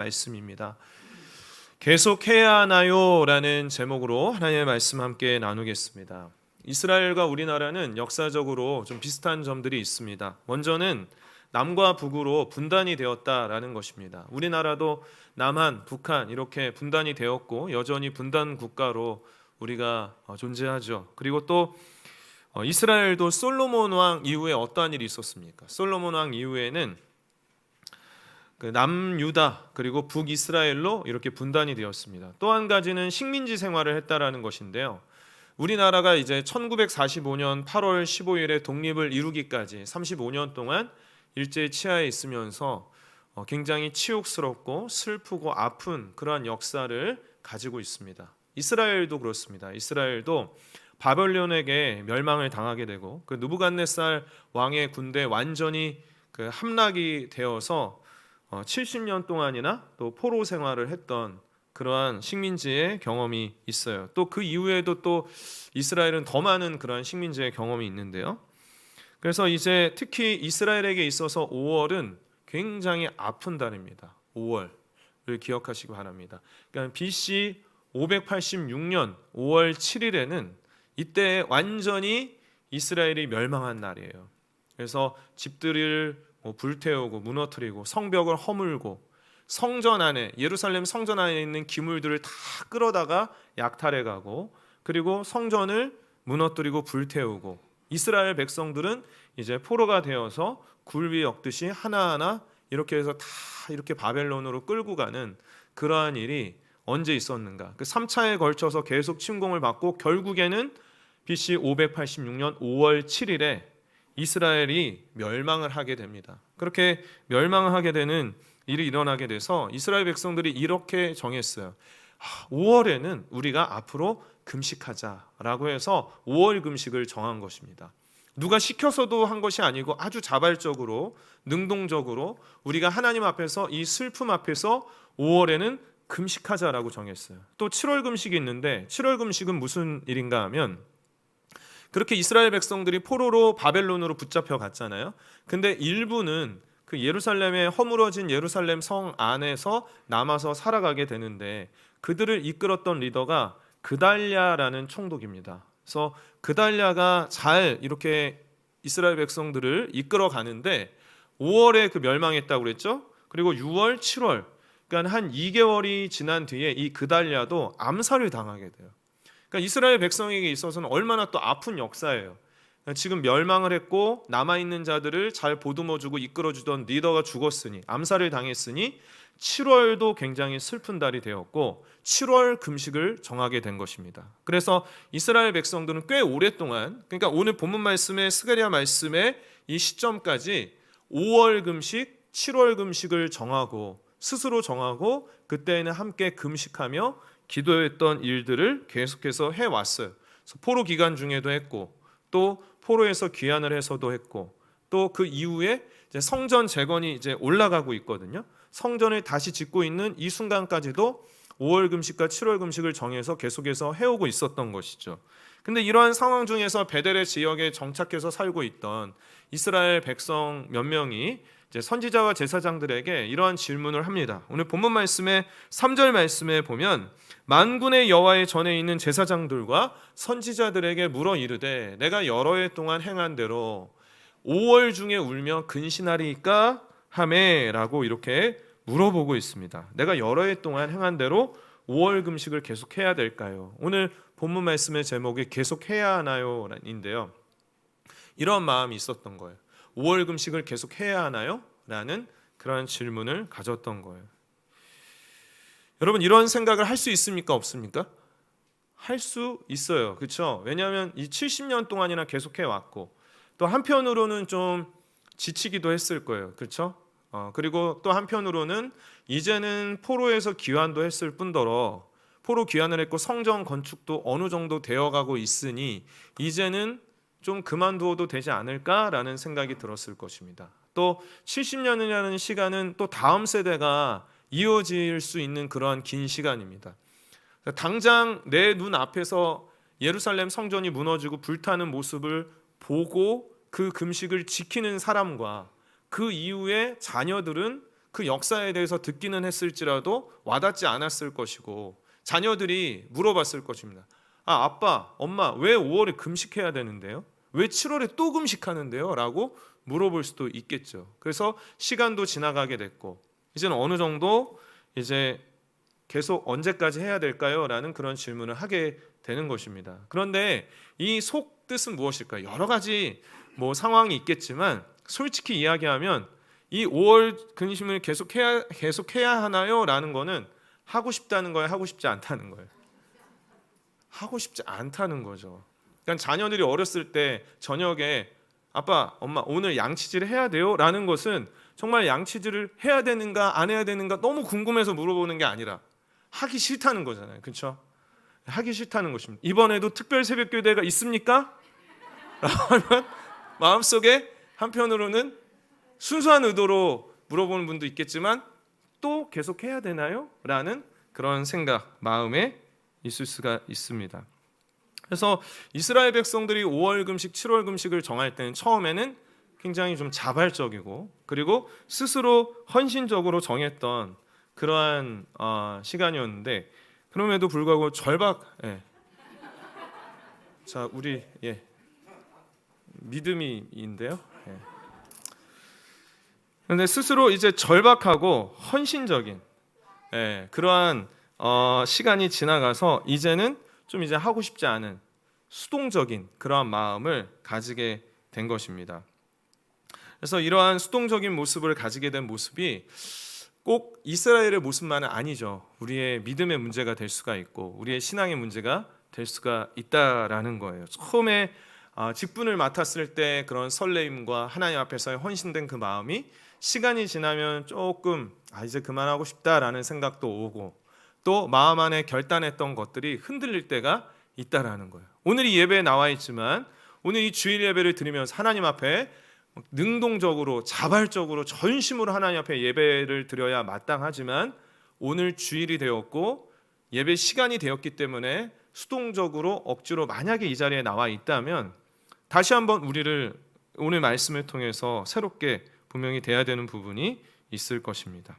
말씀입니다. 계속해야 하나요? 라는 제목으로 하나님의 말씀 함께 나누겠습니다. 이스라엘과 우리나라는 역사적으로 좀 비슷한 점들이 있습니다. 먼저는 남과 북으로 분단이 되었다라는 것입니다. 우리나라도 남한, 북한 이렇게 분단이 되었고 여전히 분단 국가로 우리가 존재하죠. 그리고 또 이스라엘도 솔로몬 왕 이후에 어떠한 일이 있었습니까? 솔로몬 왕 이후에는 그 남유다 그리고 북이스라엘로 이렇게 분단이 되었습니다. 또 한 가지는 식민지 생활을 했다라는 것인데요. 우리나라가 이제 1945년 8월 15일에 독립을 이루기까지 35년 동안 일제 치하에 있으면서 굉장히 치욕스럽고 슬프고 아픈 그러한 역사를 가지고 있습니다. 이스라엘도 그렇습니다. 이스라엘도 바벨론에게 멸망을 당하게 되고 그 느부갓네살 왕의 군대 완전히 그 함락이 되어서 70년 동안이나 또 포로 생활을 했던 그러한 식민지의 경험이 있어요. 또 그 이후에도 또 이스라엘은 더 많은 그러한 식민지의 경험이 있는데요. 그래서 이제 특히 이스라엘에게 있어서 5월은 굉장히 아픈 달입니다. 5월을 기억하시기 바랍니다. 그러니까 BC 586년 5월 7일에는 이때 완전히 이스라엘이 멸망한 날이에요. 그래서 집들을 불태우고 무너뜨리고 성벽을 허물고 성전 안에 예루살렘 성전 안에 있는 기물들을 다 끌어다가 약탈해 가고 그리고 성전을 무너뜨리고 불태우고 이스라엘 백성들은 이제 포로가 되어서 굴비 엮듯이 하나하나 이렇게 해서 다 이렇게 바벨론으로 끌고 가는 그러한 일이 언제 있었는가? 그 3차에 걸쳐서 계속 침공을 받고 결국에는 BC 586년 5월 7일에 이스라엘이 멸망을 하게 됩니다. 그렇게 멸망을 하게 되는 일이 일어나게 돼서 이스라엘 백성들이 이렇게 정했어요. 5월에는 우리가 앞으로 금식하자라고 해서 5월 금식을 정한 것입니다. 누가 시켜서도 한 것이 아니고 아주 자발적으로 능동적으로 우리가 하나님 앞에서 이 슬픔 앞에서 5월에는 금식하자라고 정했어요. 또 7월 금식이 있는데 7월 금식은 무슨 일인가 하면 그렇게 이스라엘 백성들이 포로로 바벨론으로 붙잡혀 갔잖아요. 근데 일부는 그 예루살렘에 허물어진 예루살렘 성 안에서 남아서 살아가게 되는데 그들을 이끌었던 리더가 그달랴라는 총독입니다. 그래서 그달랴가 잘 이렇게 이스라엘 백성들을 이끌어 가는데 5월에 그 멸망했다고 그랬죠. 그리고 6월, 7월 그러니까 한 2개월이 지난 뒤에 이 그달랴도 암살을 당하게 돼요. 그러니까 이스라엘 백성에게 있어서는 얼마나 또 아픈 역사예요. 지금 멸망을 했고 남아있는 자들을 잘 보듬어주고 이끌어주던 리더가 죽었으니 암살을 당했으니 7월도 굉장히 슬픈 달이 되었고 7월 금식을 정하게 된 것입니다. 그래서 이스라엘 백성들은 꽤 오랫동안 그러니까 오늘 본문 말씀의 스가랴 말씀의 이 시점까지 5월 금식, 7월 금식을 정하고 스스로 정하고 그때에는 함께 금식하며 기도했던 일들을 계속해서 해왔어요. 그래서 포로 기간 중에도 했고 또 포로에서 귀환을 해서도 했고 또 그 이후에 이제 성전 재건이 이제 올라가고 있거든요. 성전을 다시 짓고 있는 이 순간까지도 5월 금식과 7월 금식을 정해서 계속해서 해오고 있었던 것이죠. 근데 이러한 상황 중에서 베델의 지역에 정착해서 살고 있던 이스라엘 백성 몇 명이 이제 선지자와 제사장들에게 이러한 질문을 합니다. 오늘 본문 말씀의 3절 말씀에 보면 만군의 여호와의 전에 있는 제사장들과 선지자들에게 물어 이르되 내가 여러 해 동안 행한 대로 5월 중에 울며 근신하리까 하매라고 이렇게 물어보고 있습니다. 내가 여러 해 동안 행한 대로 5월 금식을 계속해야 될까요? 오늘 본문 말씀의 제목이 계속해야 하나요? 인데요. 이런 마음이 있었던 거예요. 5월 금식을 계속해야 하나요? 라는 그런 질문을 가졌던 거예요. 여러분 이런 생각을 할 수 있습니까? 없습니까? 할 수 있어요. 그렇죠? 왜냐하면 이 70년 동안이나 계속해 왔고 또 한편으로는 좀 지치기도 했을 거예요. 그렇죠? 그리고 또 한편으로는 이제는 포로에서 귀환도 했을 뿐더러 포로 귀환을 했고 성전 건축도 어느 정도 되어가고 있으니 이제는 좀 그만두어도 되지 않을까라는 생각이 들었을 것입니다. 또 70년이라는 시간은 또 다음 세대가 이어질 수 있는 그러한 긴 시간입니다. 당장 내 눈 앞에서 예루살렘 성전이 무너지고 불타는 모습을 보고 그 금식을 지키는 사람과 그 이후에 자녀들은 그 역사에 대해서 듣기는 했을지라도 와닿지 않았을 것이고 자녀들이 물어봤을 것입니다. 아, 아빠, 엄마, 왜 5월에 금식해야 되는데요? 왜 7월에 또 금식하는데요? 라고 물어볼 수도 있겠죠. 그래서 시간도 지나가게 됐고 이제는 어느 정도 이제 계속 언제까지 해야 될까요? 라는 그런 질문을 하게 되는 것입니다. 그런데 이 속뜻은 무엇일까요? 여러 가지 상황이 있겠지만 솔직히 이야기하면 이 5월 근심을 계속해야 하나요? 라는 거는 하고 싶다는 거예요? 하고 싶지 않다는 거예요? 하고 싶지 않다는 거죠. 그러니까 자녀들이 어렸을 때 저녁에 아빠, 엄마 오늘 양치질 해야 돼요? 라는 것은 정말 양치질을 해야 되는가 안 해야 되는가 너무 궁금해서 물어보는 게 아니라 하기 싫다는 거잖아요. 그렇죠? 하기 싫다는 것입니다. 이번에도 특별 새벽 교대가 있습니까? 라면 마음속에 한편으로는 순수한 의도로 물어보는 분도 있겠지만 또 계속 해야 되나요? 라는 그런 생각 마음에 있을 수가 있습니다. 그래서 이스라엘 백성들이 5월 금식, 7월 금식을 정할 때는 처음에는 굉장히 좀 자발적이고 그리고 스스로 헌신적으로 정했던 그러한 시간이었는데 그럼에도 불구하고 자 우리 믿음이인데요. 그런데 스스로 이제 절박하고 헌신적인 그러한 시간이 지나가서 이제는 좀 이제 하고 싶지 않은 수동적인 그러한 마음을 가지게 된 것입니다. 그래서 이러한 수동적인 모습을 가지게 된 모습이 꼭 이스라엘의 모습만은 아니죠. 우리의 믿음의 문제가 될 수가 있고 우리의 신앙의 문제가 될 수가 있다라는 거예요. 처음에 직분을 맡았을 때 그런 설레임과 하나님 앞에서의 헌신된 그 마음이 시간이 지나면 조금 이제 그만하고 싶다라는 생각도 오고 또 마음 안에 결단했던 것들이 흔들릴 때가 있다라는 거예요. 오늘 이 예배에 나와 있지만 오늘 이 주일 예배를 드리면서 하나님 앞에 능동적으로 자발적으로 전심으로 하나님 앞에 예배를 드려야 마땅하지만 오늘 주일이 되었고 예배 시간이 되었기 때문에 수동적으로 억지로 만약에 이 자리에 나와 있다면 다시 한번 우리를 오늘 말씀을 통해서 새롭게 분명히 돼야 되는 부분이 있을 것입니다.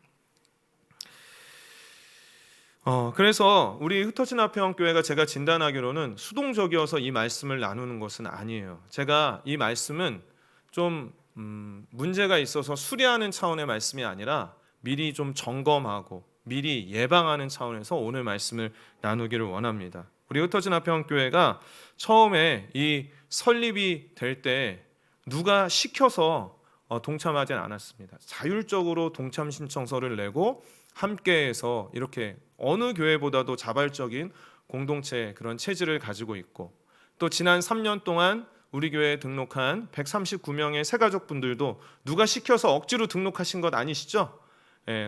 그래서 우리 흩어진 화평교회가 제가 진단하기로는 수동적이어서 이 말씀을 나누는 것은 아니에요. 제가 이 말씀은 좀 문제가 있어서 수리하는 차원의 말씀이 아니라 미리 좀 점검하고 미리 예방하는 차원에서 오늘 말씀을 나누기를 원합니다. 우리 흩어진 화평교회가 처음에 이 설립이 될 때 누가 시켜서 동참하진 않았습니다. 자율적으로 동참 신청서를 내고 함께해서 이렇게 어느 교회보다도 자발적인 공동체 그런 체질을 가지고 있고 또 지난 3년 동안 우리 교회에 등록한 139명의 새가족분들도 누가 시켜서 억지로 등록하신 것 아니시죠?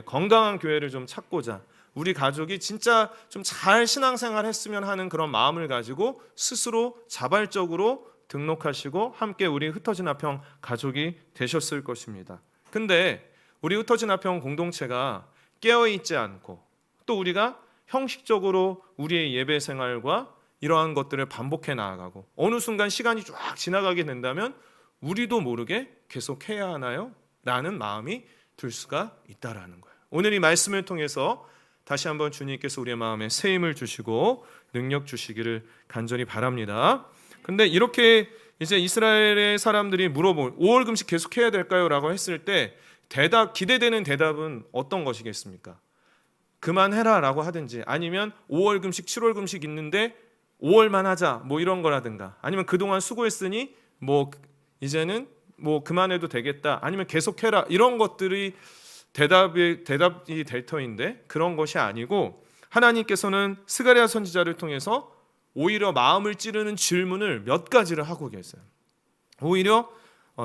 건강한 교회를 좀 찾고자 우리 가족이 진짜 좀 잘 신앙생활 했으면 하는 그런 마음을 가지고 스스로 자발적으로 등록하시고 함께 우리 흩어진 화평 가족이 되셨을 것입니다. 근데 우리 흩어진 화평 공동체가 깨어있지 않고 또 우리가 형식적으로 우리의 예배 생활과 이러한 것들을 반복해 나아가고 어느 순간 시간이 쫙 지나가게 된다면 우리도 모르게 계속해야 하나요? 라는 마음이 들 수가 있다라는 거예요. 오늘 이 말씀을 통해서 다시 한번 주님께서 우리의 마음에 새 힘을 주시고 능력 주시기를 간절히 바랍니다. 근데 이렇게 이제 이스라엘의 사람들이 물어본 5월 금식 계속해야 될까요? 라고 했을 때 기대되는 대답은 어떤 것이겠습니까? 그만해라 라고 하든지 아니면 5월 금식 7월 금식 있는데 5월만 하자 이런 거라든가 아니면 그동안 수고했으니 이제는 그만해도 되겠다 아니면 계속해라 이런 것들이 대답이 될 터인데 그런 것이 아니고 하나님께서는 스가랴 선지자를 통해서 오히려 마음을 찌르는 질문을 몇 가지를 하고 계세요. 오히려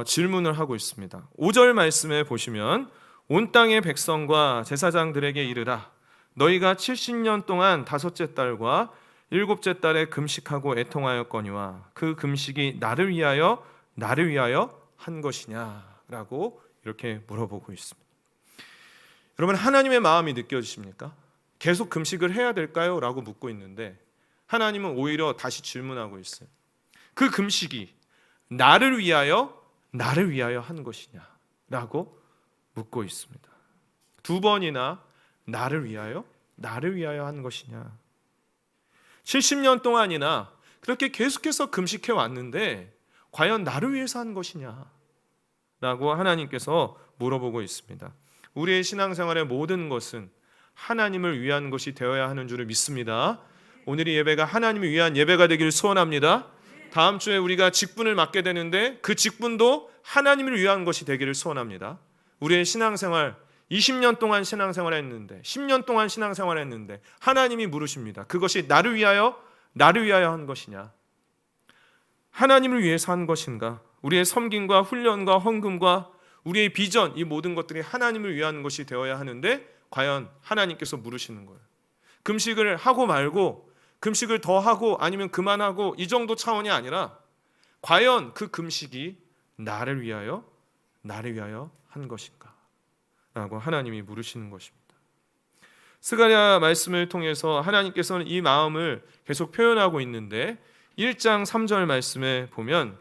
질문을 하고 있습니다. 5절 말씀에 보시면 온 땅의 백성과 제사장들에게 이르라 너희가 70년 동안 다섯째 달과 일곱째 달에 금식하고 애통하였거니와 그 금식이 나를 위하여 한 것이냐라고 이렇게 물어보고 있습니다. 여러분 하나님의 마음이 느껴지십니까? 계속 금식을 해야 될까요? 라고 묻고 있는데 하나님은 오히려 다시 질문하고 있어요. 그 금식이 나를 위하여 한 것이냐라고 묻고 있습니다. 두 번이나 나를 위하여 한 것이냐. 70년 동안이나 그렇게 계속해서 금식해 왔는데 과연 나를 위해서 한 것이냐 라고 하나님께서 물어보고 있습니다. 우리의 신앙생활의 모든 것은 하나님을 위한 것이 되어야 하는 줄을 믿습니다. 오늘의 예배가 하나님을 위한 예배가 되기를 소원합니다. 다음 주에 우리가 직분을 맡게 되는데 그 직분도 하나님을 위한 것이 되기를 소원합니다. 우리의 신앙생활 20년 동안 신앙생활 했는데 10년 동안 신앙생활 했는데 하나님이 물으십니다. 그것이 나를 위하여 한 것이냐? 하나님을 위해서 한 것인가? 우리의 섬김과 훈련과 헌금과 우리의 비전, 이 모든 것들이 하나님을 위한 것이 되어야 하는데 과연 하나님께서 물으시는 거예요. 금식을 하고 말고, 금식을 더 하고 아니면 그만하고, 이 정도 차원이 아니라 과연 그 금식이 나를 위하여 한 것인가 라고 하나님이 물으시는 것입니다. 스가랴 말씀을 통해서 하나님께서는 이 마음을 계속 표현하고 있는데 1장 3절 말씀에 보면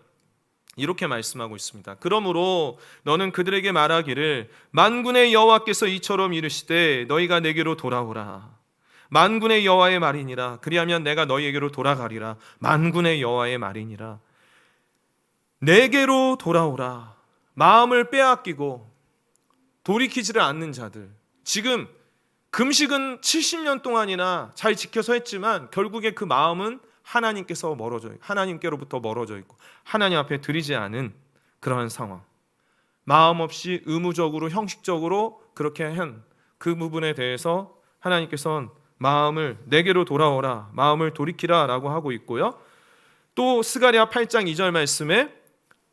이렇게 말씀하고 있습니다. 그러므로 너는 그들에게 말하기를 만군의 여호와께서 이처럼 이르시되 너희가 내게로 돌아오라. 만군의 여호와의 말이니라. 그리하면 내가 너희에게로 돌아가리라. 만군의 여호와의 말이니라. 내게로 돌아오라. 마음을 빼앗기고 돌이키지를 않는 자들. 지금 금식은 70년 동안이나 잘 지켜서 했지만 결국에 그 마음은 하나님께로부터 멀어져 있고 하나님 앞에 드리지 않은 그러한 상황. 마음 없이 의무적으로 형식적으로 그렇게 한 그 부분에 대해서 하나님께서는 마음을 내게로 돌아오라, 마음을 돌이키라 라고 하고 있고요. 또 스가랴 8장 2절 말씀에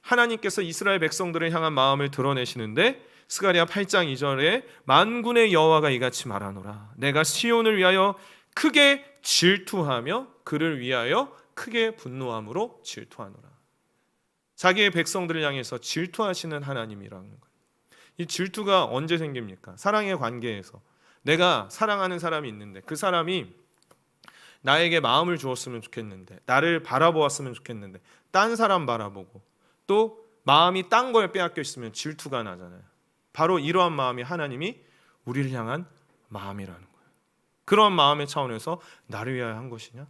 하나님께서 이스라엘 백성들을 향한 마음을 드러내시는데 스가랴 8장 2절에 만군의 여호와가 이같이 말하노라. 내가 시온을 위하여 크게 질투하며 그를 위하여 크게 분노함으로 질투하노라. 자기의 백성들을 향해서 질투하시는 하나님이라는 거예요. 이 질투가 언제 생깁니까? 사랑의 관계에서 내가 사랑하는 사람이 있는데 그 사람이 나에게 마음을 주었으면 좋겠는데, 나를 바라보았으면 좋겠는데 딴 사람 바라보고 또 마음이 딴 거에 빼앗겨 있으면 질투가 나잖아요. 바로 이러한 마음이 하나님이 우리를 향한 마음이라는 거예요. 그런 마음의 차원에서 나를 위하여 한 것이냐?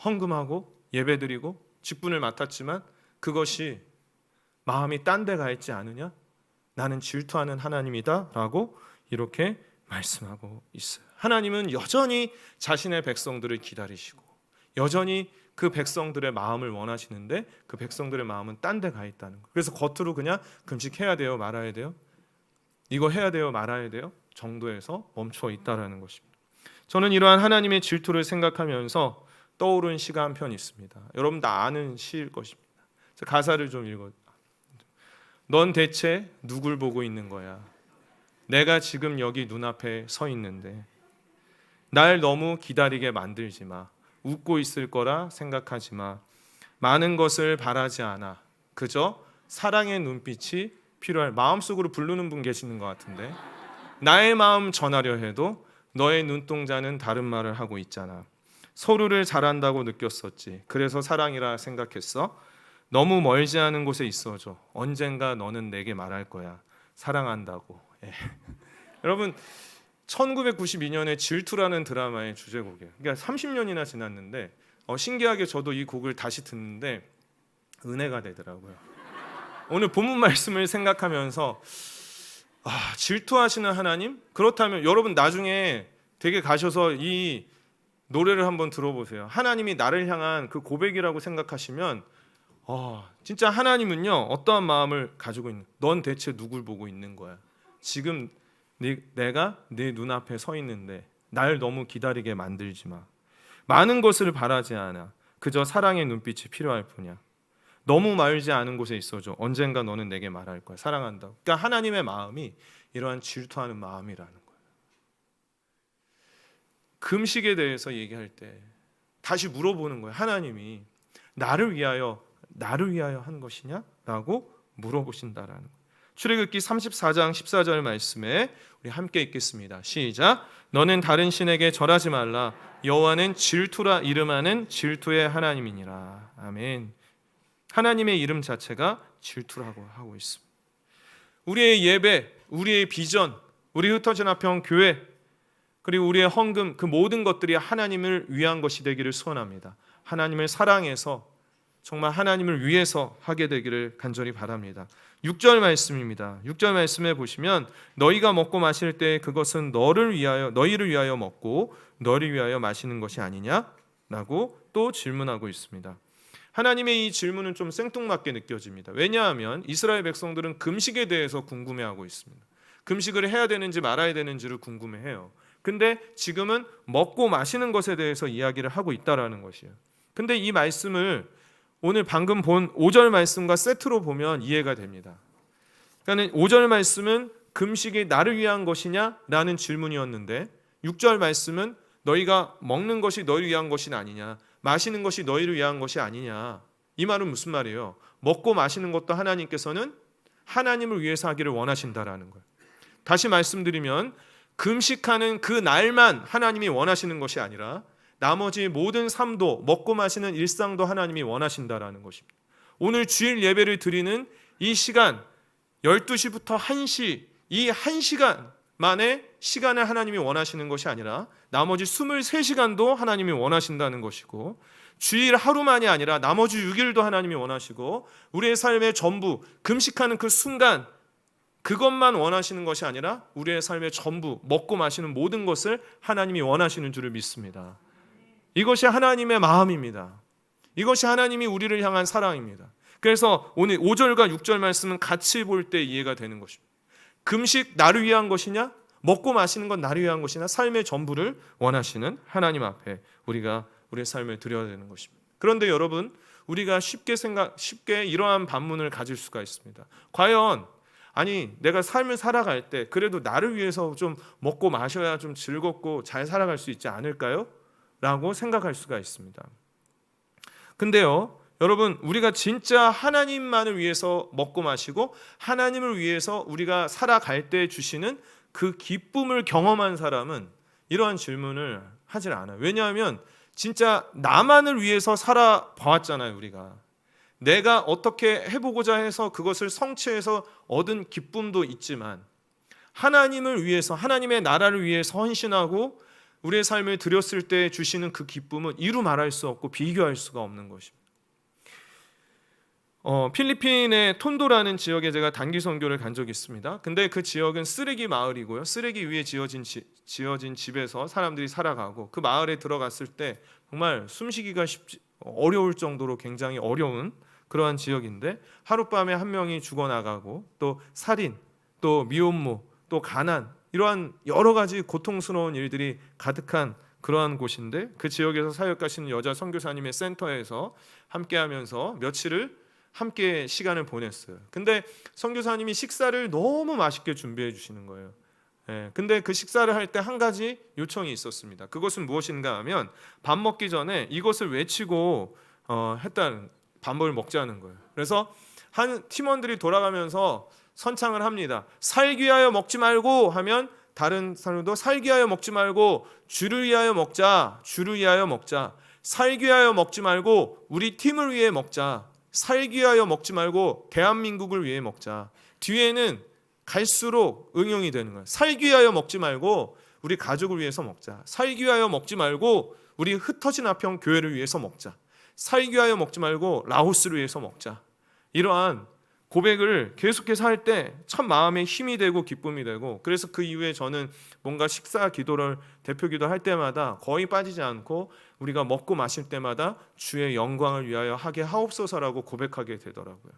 헌금하고 예배드리고 직분을 맡았지만 그것이 마음이 딴 데 가 있지 않으냐? 나는 질투하는 하나님이다 라고 이렇게 말씀하고 있어요. 하나님은 여전히 자신의 백성들을 기다리시고 여전히 그 백성들의 마음을 원하시는데 그 백성들의 마음은 딴 데 가 있다는 거예요. 그래서 겉으로 그냥 금식해야 돼요, 말아야 돼요, 이거 해야 돼요, 말아야 돼요 정도에서 멈춰 있다라는 것입니다. 저는 이러한 하나님의 질투를 생각하면서 떠오른 시가 한 편 있습니다. 여러분 다 아는 시일 것입니다. 가사를 좀 읽어. 넌 대체 누굴 보고 있는 거야? 내가 지금 여기 눈앞에 서 있는데 날 너무 기다리게 만들지 마. 웃고 있을 거라 생각하지 마. 많은 것을 바라지 않아. 그저 사랑의 눈빛이 필요할. 마음속으로 부르는 분 계시는 것 같은데 나의 마음 전하려 해도 너의 눈동자는 다른 말을 하고 있잖아. 서로를 잘한다고 느꼈었지. 그래서 사랑이라 생각했어. 너무 멀지 않은 곳에 있어줘. 언젠가 너는 내게 말할 거야. 사랑한다고. 예. 여러분 1992년에 질투라는 드라마의 주제곡이에요. 그러니까 30년이나 지났는데 신기하게 저도 이 곡을 다시 듣는데 은혜가 되더라고요. 오늘 본문 말씀을 생각하면서 질투하시는 하나님? 그렇다면 여러분 나중에 댁에 가셔서 이 노래를 한번 들어보세요. 하나님이 나를 향한 그 고백이라고 생각하시면 진짜 하나님은요 어떠한 마음을 가지고 있는, 넌 대체 누굴 보고 있는 거야? 지금 내가 네 눈앞에 서 있는데 날 너무 기다리게 만들지 마. 많은 것을 바라지 않아. 그저 사랑의 눈빛이 필요할 뿐이야. 너무 멀지 않은 곳에 있어줘. 언젠가 너는 내게 말할 거야. 사랑한다고. 그러니까 하나님의 마음이 이러한 질투하는 마음이라는 거예요. 금식에 대해서 얘기할 때 다시 물어보는 거예요. 하나님이 나를 위하여 한 것이냐? 라고 물어보신다라는 거예요. 출애굽기 34장 14절 말씀에 우리 함께 읽겠습니다. 시작. 너는 다른 신에게 절하지 말라. 여호와는 질투라 이름하는 질투의 하나님이니라. 아멘. 하나님의 이름 자체가 질투라고 하고 있습니다. 우리의 예배, 우리의 비전, 우리 흩어진 화평 교회, 그리고 우리의 헌금, 그 모든 것들이 하나님을 위한 것이 되기를 소원합니다. 하나님을 사랑해서 정말 하나님을 위해서 하게 되기를 간절히 바랍니다. 6절 말씀입니다. 6절 말씀에 보시면 너희가 먹고 마실 때 그것은 너희를 위하여 먹고 너희를 위하여 마시는 것이 아니냐라고 또 질문하고 있습니다. 하나님의 이 질문은 좀 생뚱맞게 느껴집니다. 왜냐하면 이스라엘 백성들은 금식에 대해서 궁금해하고 있습니다. 금식을 해야 되는지 말아야 되는지를 궁금해해요. 근데 지금은 먹고 마시는 것에 대해서 이야기를 하고 있다라는 것이에요. 근데 이 말씀을 오늘 방금 본 5절 말씀과 세트로 보면 이해가 됩니다. 그러니까 5절 말씀은 금식이 나를 위한 것이냐? 라는 질문이었는데 6절 말씀은 너희가 먹는 것이 너희를 위한 것이 아니냐, 마시는 것이 너희를 위한 것이 아니냐. 이 말은 무슨 말이에요? 먹고 마시는 것도 하나님께서는 하나님을 위해서 하기를 원하신다라는 거예요. 다시 말씀드리면 금식하는 그 날만 하나님이 원하시는 것이 아니라 나머지 모든 삶도, 먹고 마시는 일상도 하나님이 원하신다라는 것입니다. 오늘 주일 예배를 드리는 이 시간 12시부터 1시, 이 1시간 만의 시간을 하나님이 원하시는 것이 아니라 나머지 23시간도 하나님이 원하신다는 것이고, 주일 하루만이 아니라 나머지 6일도 하나님이 원하시고, 우리의 삶의 전부, 금식하는 그 순간 그것만 원하시는 것이 아니라 우리의 삶의 전부, 먹고 마시는 모든 것을 하나님이 원하시는 줄을 믿습니다. 이것이 하나님의 마음입니다. 이것이 하나님이 우리를 향한 사랑입니다. 그래서 오늘 5절과 6절 말씀은 같이 볼 때 이해가 되는 것입니다. 금식 나를 위한 것이냐, 먹고 마시는 건 나를 위한 것이냐, 삶의 전부를 원하시는 하나님 앞에 우리가 우리의 삶을 드려야 되는 것입니다. 그런데 여러분, 우리가 쉽게 이러한 반문을 가질 수가 있습니다. 과연 내가 삶을 살아갈 때 그래도 나를 위해서 좀 먹고 마셔야 좀 즐겁고 잘 살아갈 수 있지 않을까요? 라고 생각할 수가 있습니다. 근데요, 여러분, 우리가 진짜 하나님만을 위해서 먹고 마시고 하나님을 위해서 우리가 살아갈 때 주시는 그 기쁨을 경험한 사람은 이러한 질문을 하질 않아요. 왜냐하면 진짜 나만을 위해서 살아봐왔잖아요. 우리가 내가 어떻게 해보고자 해서 그것을 성취해서 얻은 기쁨도 있지만, 하나님을 위해서, 하나님의 나라를 위해서 헌신하고 우리의 삶을 드렸을 때 주시는 그 기쁨은 이루 말할 수 없고 비교할 수가 없는 것입니다. 필리핀의 톤도라는 지역에 제가 단기 선교를 간 적이 있습니다. 근데 그 지역은 쓰레기 마을이고요. 쓰레기 위에 지어진 집에서 사람들이 살아가고, 그 마을에 들어갔을 때 정말 숨쉬기가 어려울 정도로 굉장히 어려운 그러한 지역인데, 하룻밤에 한 명이 죽어나가고, 또 살인, 또 미혼모, 또 가난, 이러한 여러 가지 고통스러운 일들이 가득한 그러한 곳인데, 그 지역에서 사역하시는 여자 선교사님의 센터에서 함께하면서 며칠을 함께 시간을 보냈어요. 근데 선교사님이 식사를 너무 맛있게 준비해 주시는 거예요. 근데 그 식사를 할 때 한 가지 요청이 있었습니다. 그것은 무엇인가 하면 밥 먹기 전에 이것을 외치고 밥을 먹자는 거예요. 그래서 한 팀원들이 돌아가면서 선창을 합니다. 살기 위하여 먹지 말고 하면 다른 사람도 살기 위하여 먹지 말고 주를 위하여 먹자, 주를 위하여 먹자. 살기 위하여 먹지 말고 우리 팀을 위해 먹자. 살기 위하여 먹지 말고 대한민국을 위해 먹자. 뒤에는 갈수록 응용이 되는 거예요. 살기 위하여 먹지 말고 우리 가족을 위해서 먹자. 살기 위하여 먹지 말고 우리 흩어진 화평 교회를 위해서 먹자. 살기 위하여 먹지 말고 라오스를 위해서 먹자. 이러한 고백을 계속해서 할 때 참 마음에 힘이 되고 기쁨이 되고, 그래서 그 이후에 저는 뭔가 식사 기도를 대표 기도할 때마다 거의 빠지지 않고 우리가 먹고 마실 때마다 주의 영광을 위하여 하게 하옵소서라고 고백하게 되더라고요.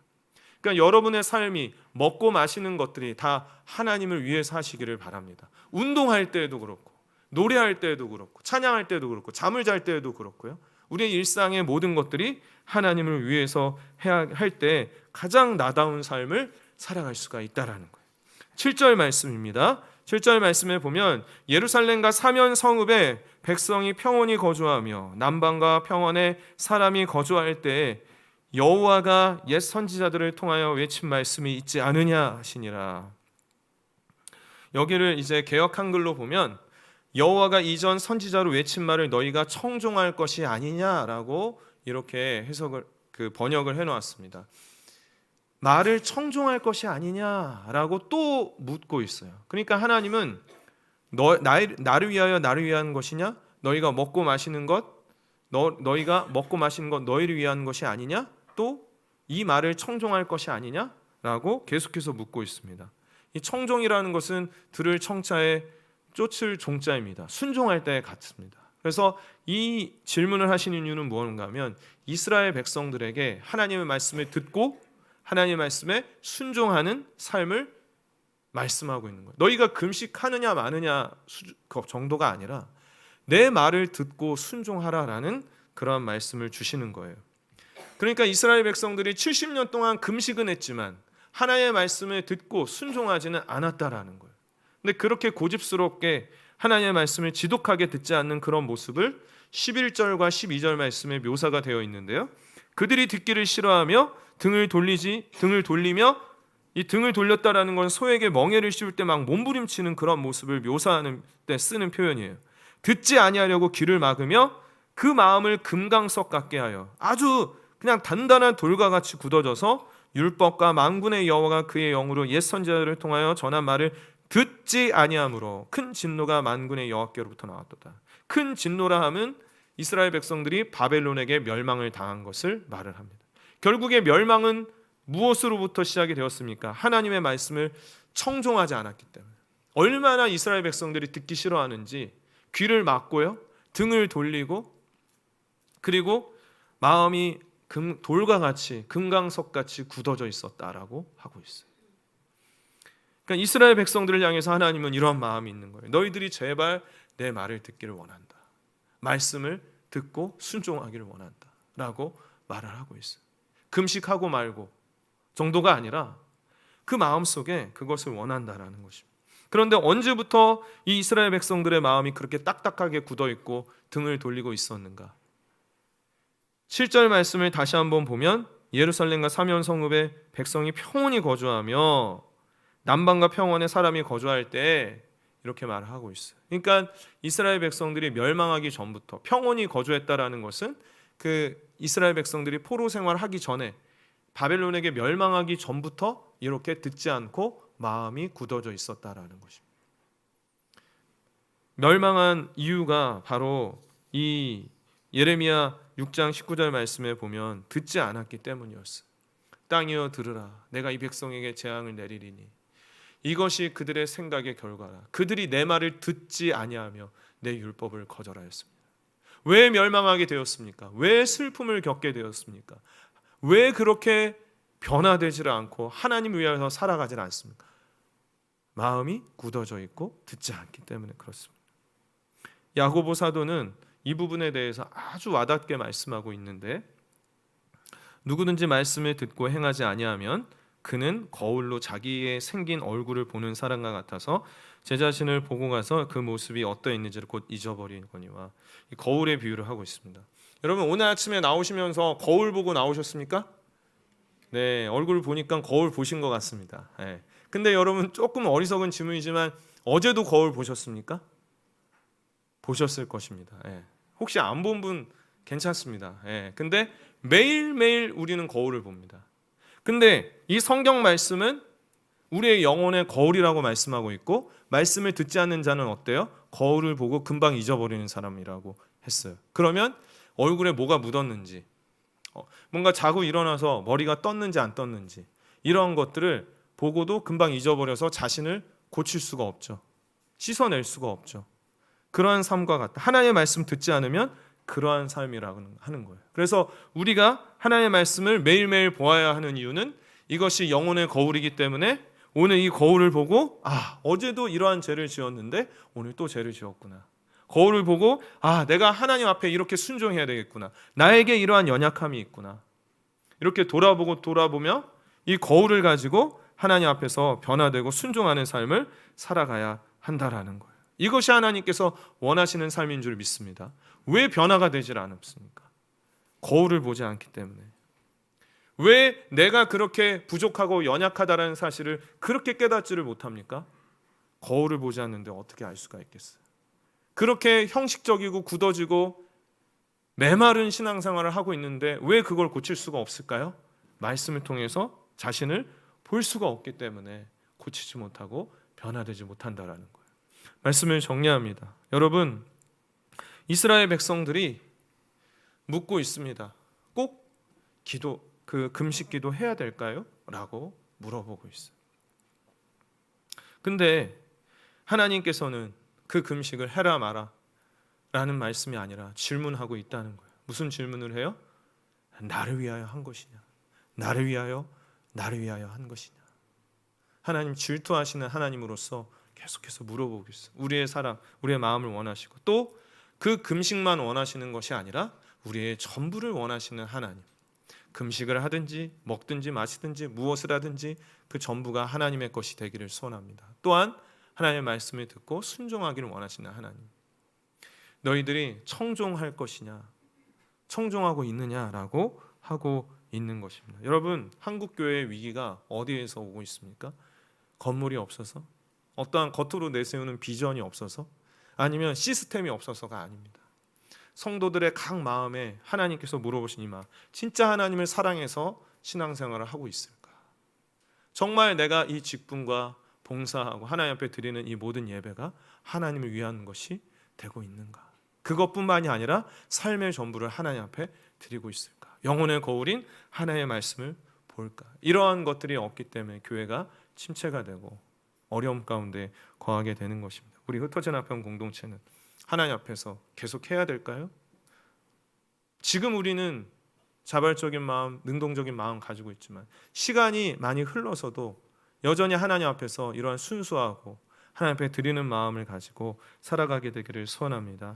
그러니까 여러분의 삶이 먹고 마시는 것들이 다 하나님을 위해서 하시기를 바랍니다. 운동할 때에도 그렇고, 노래할 때에도 그렇고, 찬양할 때도 그렇고, 잠을 잘 때에도 그렇고요. 우리의 일상의 모든 것들이 하나님을 위해서 해야 할 때 가장 나다운 삶을 살아갈 수가 있다라는 거예요. 7절 말씀입니다. 7절 말씀에 보면 예루살렘과 사면 성읍에 백성이 평온히 거주하며 남방과 평원에 사람이 거주할 때 여호와가 옛 선지자들을 통하여 외친 말씀이 있지 않으냐 하시니라. 여기를 이제 개역 한글로 보면 여호와가 이전 선지자로 외친 말을 너희가 청종할 것이 아니냐라고 이렇게 번역을 해놓았습니다. 말을 청종할 것이 아니냐라고 또 묻고 있어요. 그러니까 하나님은 나를 위한 것이냐? 너희가 먹고 마시는 것 너희를 위한 것이 아니냐? 또 이 말을 청종할 것이 아니냐라고 계속해서 묻고 있습니다. 이 청종이라는 것은 들을 청자에 쫓을 종자입니다. 순종할 때 같습니다. 그래서 이 질문을 하시는 이유는 무엇인가 하면 이스라엘 백성들에게 하나님의 말씀을 듣고 하나님의 말씀에 순종하는 삶을 말씀하고 있는 거예요. 너희가 금식하느냐 마느냐 그 정도가 아니라 내 말을 듣고 순종하라라는 그런 말씀을 주시는 거예요. 그러니까 이스라엘 백성들이 70년 동안 금식은 했지만 하나님의 말씀을 듣고 순종하지는 않았다라는 거예요. 근데 그렇게 고집스럽게 하나님의 말씀을 지독하게 듣지 않는 그런 모습을 11절과 12절 말씀에 묘사가 되어 있는데요. 그들이 듣기를 싫어하며 등을 돌리며 이 등을 돌렸다라는 건 소에게 멍에를 씌울 때 막 몸부림치는 그런 모습을 묘사하는 때 쓰는 표현이에요. 듣지 아니하려고 귀를 막으며 그 마음을 금강석 같게 하여 아주 그냥 단단한 돌과 같이 굳어져서 율법과 만군의 여호와가 그의 영으로 옛 선지자들을 통하여 전한 말을 듣지 아니하므로 큰 진노가 만군의 여호와께로부터 나왔도다. 큰 진노라 함은 이스라엘 백성들이 바벨론에게 멸망을 당한 것을 말을 합니다. 결국에 멸망은 무엇으로부터 시작이 되었습니까? 하나님의 말씀을 청종하지 않았기 때문에. 얼마나 이스라엘 백성들이 듣기 싫어하는지 귀를 막고요, 등을 돌리고, 그리고 마음이 돌과 같이 금강석같이 굳어져 있었다라고 하고 있어요. 그러니까 이스라엘 백성들을 향해서 하나님은 이러한 마음이 있는 거예요. 너희들이 제발 내 말을 듣기를 원한다. 말씀을 듣고 순종하기를 원한다 라고 말을 하고 있어요. 금식하고 말고 정도가 아니라 그 마음속에 그것을 원한다라는 것입니다. 그런데 언제부터 이 이스라엘 백성들의 마음이 그렇게 딱딱하게 굳어있고 등을 돌리고 있었는가? 7절 말씀을 다시 한번 보면 예루살렘과 사면 성읍에 백성이 평온히 거주하며 남방과 평원에 사람이 거주할 때 이렇게 말을 하고 있어요. 그러니까 이스라엘 백성들이 멸망하기 전부터 평온히 거주했다라는 것은 그 이스라엘 백성들이 포로 생활하기 전에 바벨론에게 멸망하기 전부터 이렇게 듣지 않고 마음이 굳어져 있었다라는 것입니다. 멸망한 이유가 바로 이 예레미야 6장 19절 말씀에 보면 듣지 않았기 때문이었어요. 땅이여 들으라, 내가 이 백성에게 재앙을 내리리니 이것이 그들의 생각의 결과라. 그들이 내 말을 듣지 아니하며 내 율법을 거절하였습니다. 왜 멸망하게 되었습니까? 왜 슬픔을 겪게 되었습니까? 왜 그렇게 변화되지를 않고 하나님 위하여 살아가질 않습니까? 마음이 굳어져 있고 듣지 않기 때문에 그렇습니다. 야고보 사도는 이 부분에 대해서 아주 와닿게 말씀하고 있는데, 누구든지 말씀을 듣고 행하지 아니하면 그는 거울로 자기의 생긴 얼굴을 보는 사람과 같아서 제 자신을 보고 가서 그 모습이 어떠했는지를 곧 잊어버리거니와, 이 거울의 비유를 하고 있습니다. 여러분 오늘 아침에 나오시면서 거울 보고 나오셨습니까? 네, 얼굴 보니까 거울 보신 것 같습니다. 네. 근데 여러분 조금 어리석은 질문이지만 어제도 거울 보셨습니까? 보셨을 것입니다. 예. 혹시 안 본 분 괜찮습니다. 예. 근데 매일매일 우리는 거울을 봅니다. 근데 이 성경 말씀은 우리의 영혼의 거울이라고 말씀하고 있고, 말씀을 듣지 않는 자는 어때요? 거울을 보고 금방 잊어버리는 사람이라고 했어요. 그러면 얼굴에 뭐가 묻었는지, 뭔가 자고 일어나서 머리가 떴는지 안 떴는지, 이런 것들을 보고도 금방 잊어버려서 자신을 고칠 수가 없죠. 씻어낼 수가 없죠. 그러한 삶과 같다. 하나님의 말씀 듣지 않으면 그러한 삶이라고 하는 거예요. 그래서 우리가 하나님의 말씀을 매일매일 보아야 하는 이유는 이것이 영혼의 거울이기 때문에 오늘 이 거울을 보고 어제도 이러한 죄를 지었는데 오늘 또 죄를 지었구나. 거울을 보고 내가 하나님 앞에 이렇게 순종해야 되겠구나. 나에게 이러한 연약함이 있구나. 이렇게 돌아보며 이 거울을 가지고 하나님 앞에서 변화되고 순종하는 삶을 살아가야 한다라는 거예요. 이것이 하나님께서 원하시는 삶인 줄 믿습니다. 왜 변화가 되질 않습니까? 거울을 보지 않기 때문에. 왜 내가 그렇게 부족하고 연약하다는 사실을 그렇게 깨닫지를 못합니까? 거울을 보지 않는데 어떻게 알 수가 있겠어요? 그렇게 형식적이고 굳어지고 메마른 신앙생활을 하고 있는데 왜 그걸 고칠 수가 없을까요? 말씀을 통해서 자신을 볼 수가 없기 때문에 고치지 못하고 변화되지 못한다라는 거예요. 말씀을 정리합니다. 여러분, 이스라엘 백성들이 묻고 있습니다. 꼭 금식 기도 해야 될까요? 라고 물어보고 있어요. 근데 하나님께서는 그 금식을 해라 마라 라는 말씀이 아니라 질문하고 있다는 거예요. 무슨 질문을 해요? 나를 위하여 한 것이냐? 나를 위하여 한 것이냐? 하나님 질투하시는 하나님으로서 계속해서 물어보고 있어요. 우리의 사랑, 우리의 마음을 원하시고 또 그 금식만 원하시는 것이 아니라 우리의 전부를 원하시는 하나님. 금식을 하든지 먹든지 마시든지 무엇을 하든지 그 전부가 하나님의 것이 되기를 소원합니다. 또한 하나님의 말씀을 듣고 순종하기를 원하시는 하나님. 너희들이 청종할 것이냐, 청종하고 있느냐라고 하고 있는 것입니다. 여러분, 한국 교회의 위기가 어디에서 오고 있습니까? 건물이 없어서, 어떠한 겉으로 내세우는 비전이 없어서, 아니면 시스템이 없어서가 아닙니다. 성도들의 각 마음에 하나님께서 물어보신 이 말, 진짜 하나님을 사랑해서 신앙생활을 하고 있을까? 정말 내가 이 직분과 봉사하고 하나님 앞에 드리는 이 모든 예배가 하나님을 위한 것이 되고 있는가? 그것뿐만이 아니라 삶의 전부를 하나님 앞에 드리고 있을까? 영혼의 거울인 하나님의 말씀을 볼까? 이러한 것들이 없기 때문에 교회가 침체가 되고 어려움 가운데 거하게 되는 것입니다. 우리 흩어진 화평 공동체는 하나님 앞에서 계속 해야 될까요? 지금 우리는 자발적인 마음, 능동적인 마음 가지고 있지만 시간이 많이 흘러서도 여전히 하나님 앞에서 이러한 순수하고 하나님 앞에 드리는 마음을 가지고 살아가게 되기를 소원합니다.